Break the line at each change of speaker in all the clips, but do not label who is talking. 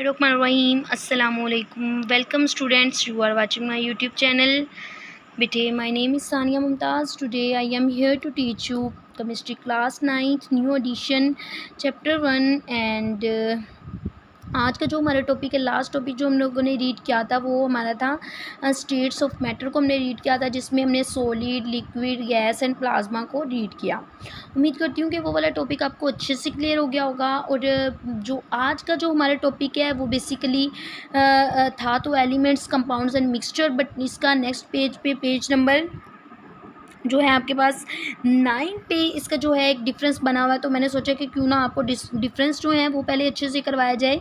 बिस्मिल्लाहिर्रहमानिर्रहीम अस्सलामुअलैकुम। Welcome students, you are watching my YouTube channel. बेटे, my name is Sania Mumtaz. Today I am here to teach you chemistry class 9th new edition chapter 1 and आज का जो हमारा topic है, last topic जो हम लोगों ने रीड किया था वो हमारा था स्टेट्स ऑफ मैटर को हमने रीड किया था, जिसमें हमने solid, liquid, gas and plasma को रीड किया। उम्मीद करती हूँ कि वो वाला टॉपिक आपको अच्छे से क्लियर हो गया होगा। और जो आज का जो हमारा टॉपिक है वो बेसिकली था तो elements, compounds and mixture, but इसका नेक्स्ट पेज पे पेज नंबर जो है आपके पास 9 पे इसका जो है एक डिफरेंस बना हुआ है। तो मैंने सोचा कि क्यों ना आपको डिफरेंस जो है वो पहले अच्छे से करवाया जाए,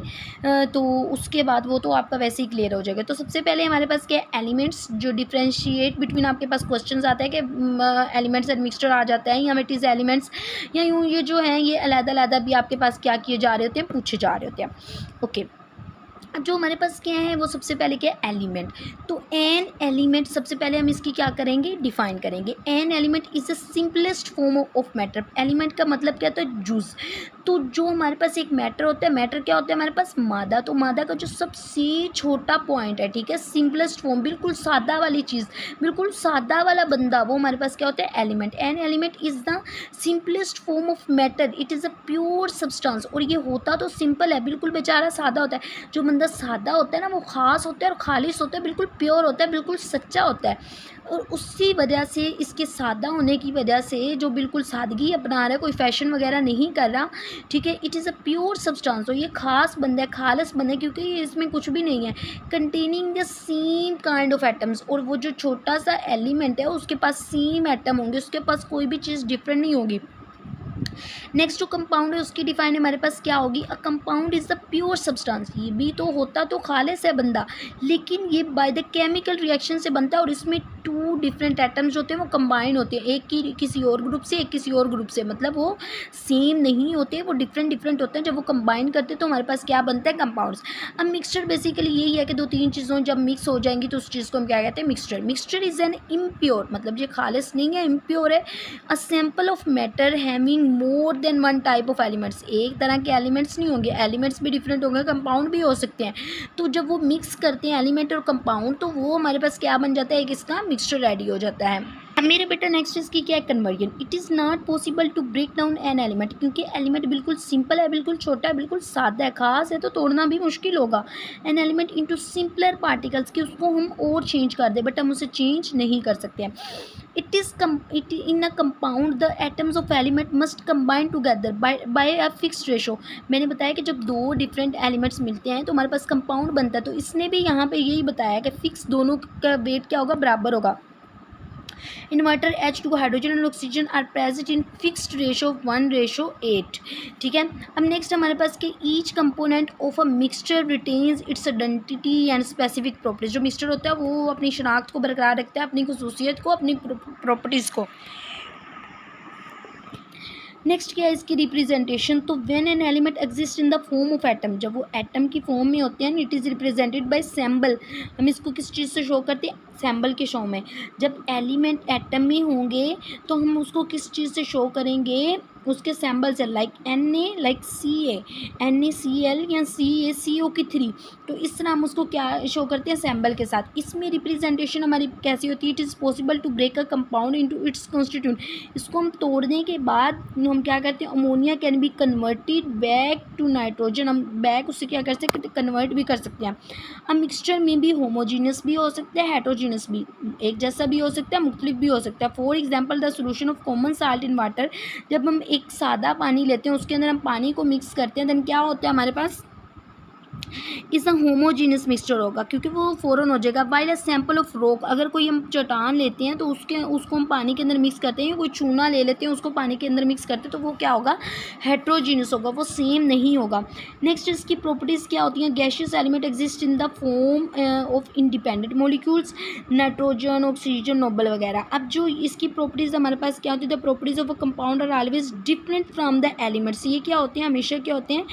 तो उसके बाद वो तो आपका वैसे ही क्लियर हो जाएगा। तो सबसे पहले हमारे पास क्या है, एलिमेंट्स, जो डिफ्रेंशिएट बिटवीन आपके पास क्वेश्चन आता है कि एलिमेंट्स एंड मिक्सचर आ जाता है, या इट इज़ एलिमेंट्स, या यूँ ये जो है ये अलग-अलग भी आपके पास क्या किए जा रहे होते हैं, पूछे जा रहे होते हैं। ओके, अब जो हमारे पास क्या है वो सबसे पहले क्या है, एलिमेंट। तो एन एलिमेंट सबसे पहले हम इसकी क्या करेंगे, डिफाइन करेंगे। An element is the simplest form of matter. Element का मतलब क्या होता है, जूस। तो जो हमारे पास एक मैटर होता है, मैटर क्या होता है हमारे पास, मादा। तो मादा का जो सबसे छोटा पॉइंट है, ठीक है, सिंपलेस्ट फॉर्म, बिल्कुल सादा वाली चीज़, बिल्कुल सादा वाला बंदा, वो हमारे पास क्या होता है, element. An element is the simplest form of matter, it is a pure substance. और ये होता तो सिंपल है, बिल्कुल बेचारा सादा होता है। जो बंदा सादा होता है ना वो ख़ास होता है और खालिस होता है, बिल्कुल प्योर होता है, बिल्कुल सच्चा होता है। और उसी वजह से, इसके सादा होने की वजह से, जो बिल्कुल सादगी अपना रहा है, कोई फैशन वगैरह नहीं कर रहा, ठीक है, it is a pure substance. तो ये खास बंदा है, खालिस बंदा है, क्योंकि इसमें कुछ भी नहीं है, containing the same kind of atoms. और वो जो छोटा सा एलिमेंट है उसके पास सेम एटम होंगे, उसके पास कोई भी चीज़ डिफरेंट नहीं होगी। नेक्स्ट जो कंपाउंड है उसकी डिफाइन हमारे पास क्या होगी, a compound is the pure substance. ये भी तो होता तो खालिस है बंदा, लेकिन ये बाय द केमिकल रिएक्शन से बनता है, और इसमें 2 डिफरेंट एटम्स होते हैं वो कंबाइन होते हैं, एक की किसी और ग्रुप से, एक किसी और ग्रुप से, मतलब वो सेम नहीं होते, वो डिफरेंट होते हैं। जब वो कंबाइन करते हैं तो हमारे पास क्या बनता है, कंपाउंड्स। अब मिक्सचर बेसिकली यही है कि 2-3 चीज़ों जब मिक्स हो जाएंगी तो उस चीज़ को हम क्या कहते हैं, mixture. Mixture is an impure, मतलब ये खालिस नहीं है, इम्प्योर है, a sample of matter having more than one type of elements. एक तरह के एलिमेंट्स नहीं होंगे, एलिमेंट्स भी डिफरेंट होंगे, कंपाउंड भी हो सकते हैं। तो जब वो मिक्स करते हैं एलिमेंट और कंपाउंड, तो वो हमारे पास क्या बन जाता है, एक इसका मिक्सचर रेडी हो जाता है। अब मेरे बेटा नेक्स्ट इसकी क्या है, conversion. It is not possible to break down an element, क्योंकि एलिमेंट बिल्कुल सिंपल है, बिल्कुल छोटा है, बिल्कुल सादा है, खास है तो तोड़ना भी मुश्किल होगा। An element into simpler particles, कि उसको हम और चेंज कर दें, बट हम उसे चेंज नहीं कर सकते हैं। it in a compound the atoms of element must combine together by a fixed ratio। मैंने बताया कि जब 2 डिफरेंट एलिमेंट्स मिलते हैं तो हमारे पास कंपाउंड बनता है। तो इसने भी यहाँ पे यही बताया कि फिक्स दोनों का वेट क्या होगा, बराबर होगा। In water, H2 hydrogen and oxygen are present in fixed ratio 1:8। ठीक है, अब नेक्स्ट हमारे पास कि each component of a mixture retains its identity and specific properties. जो मिक्सचर होता है वो अपनी शनाख्त को बरकरार रखता है, अपनी खसूसियत को, अपनी प्रॉपर्टीज़ को। नेक्स्ट क्या है इसकी रिप्रेजेंटेशन। तो when an element exist in the form of atom, जब वो एटम की फॉर्म में होते हैं, it is represented by symbol. हम इसको किस चीज़ से शो करते हैं, सिंबल के शो में। जब एलिमेंट एटम में होंगे तो हम उसको किस चीज़ से शो करेंगे, उसके सिंबल से, like Na, like Ca, NaCl या CaCO3। तो इस तरह हम उसको क्या शो करते हैं, सिंबल के साथ। इसमें रिप्रेजेंटेशन हमारी कैसी होती है, it is possible to break a compound into its constituent. इसको हम तोड़ने के बाद हम क्या करते हैं, ammonia can be converted back to nitrogen. हम बैक उससे क्या कर सकते हैं, कन्वर्ट भी कर सकते हैं। अब मिक्सचर में भी होमोजीनियस भी हो सकता है, हेट्रोजीनियस भी, एक जैसा भी हो सकता है, मुख्तलिफ भी हो सकता है। For example the solution of common salt in water. जब हम एक सादा पानी लेते हैं, उसके अंदर हम पानी को मिक्स करते हैं, देन क्या होता है हमारे पास, इस होमोजीनियस मिक्सचर होगा, क्योंकि वो फ़ौरन हो जाएगा। While a sample of rock, अगर कोई हम चट्टान लेते हैं तो उसको हम पानी के अंदर मिक्स करते हैं, कोई चूना ले लेते हैं उसको पानी के अंदर मिक्स करते हैं, तो वो क्या होगा, हेट्रोजीनियस होगा, वो सेम नहीं होगा। नेक्स्ट इसकी प्रॉपर्टीज़ क्या होती हैं, gaseous element exist in the form of independent molecules, nitrogen, oxygen, noble वगैरह। अब जो इसकी प्रॉपर्टीज़ हमारे पास क्या होती है, the properties of a compound are always different from the elements. ये क्या होते हैं, हमेशा क्या होते हैं,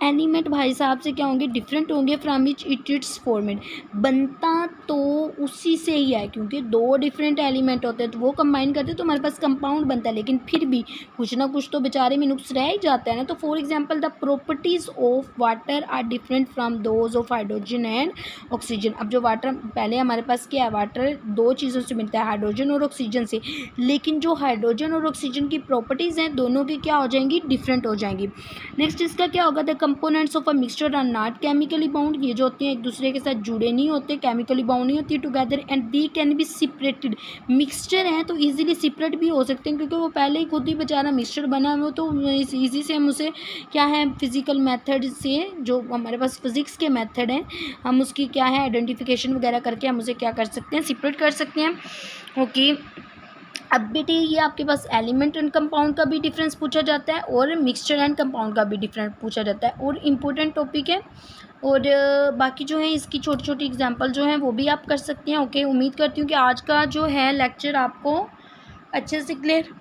एलिमेंट भाई साहब से क्या होंगे, डिफरेंट होंगे फ्रॉम इच इट्स फॉर्मेट, बनता तो उसी से ही है, क्योंकि दो डिफरेंट एलिमेंट होते हैं तो वो कंबाइन करते हैं तो हमारे पास कंपाउंड बनता है, लेकिन फिर भी कुछ ना कुछ तो बेचारे में नुक्स रह ही जाता है ना। तो for example the properties of water are different from those of hydrogen and oxygen. अब जो वाटर पहले हमारे पास क्या है, वाटर दो चीज़ों से मिलता है, हाइड्रोजन और ऑक्सीजन से, लेकिन जो हाइड्रोजन और ऑक्सीजन की प्रॉपर्टीज़ हैं दोनों की क्या हो जाएंगी, डिफरेंट हो जाएंगी। नेक्स्ट इसका क्या होगा, the components of a mixture are not chemically bound, ये जो होती हैं एक दूसरे के साथ जुड़े नहीं होते, केमिकली बाउंड नहीं होती together, and the can be separated. Mixture हैं तो इजीली सेपरेट भी हो सकते हैं, क्योंकि वो पहले ही खुद ही बेचारा मिक्सचर बना हुआ, तो ईजी से हम उसे क्या है फिजिकल मेथड से, जो हमारे पास फिजिक्स के मेथड हैं, हम उसकी क्या है आइडेंटिफिकेशन वगैरह करके हम उसे क्या कर सकते हैं, सेपरेट कर सकते हैं। ओके, अब बेटे ये आपके पास एलिमेंट एंड कंपाउंड का भी डिफरेंस पूछा जाता है और मिक्सचर एंड कंपाउंड का भी डिफरेंस पूछा जाता है, और इम्पोर्टेंट टॉपिक है। और बाकी जो है इसकी छोटी छोटी एग्जांपल जो है वो भी आप कर सकते हैं। ओके, उम्मीद करती हूँ कि आज का जो है लेक्चर आपको अच्छे से क्लियर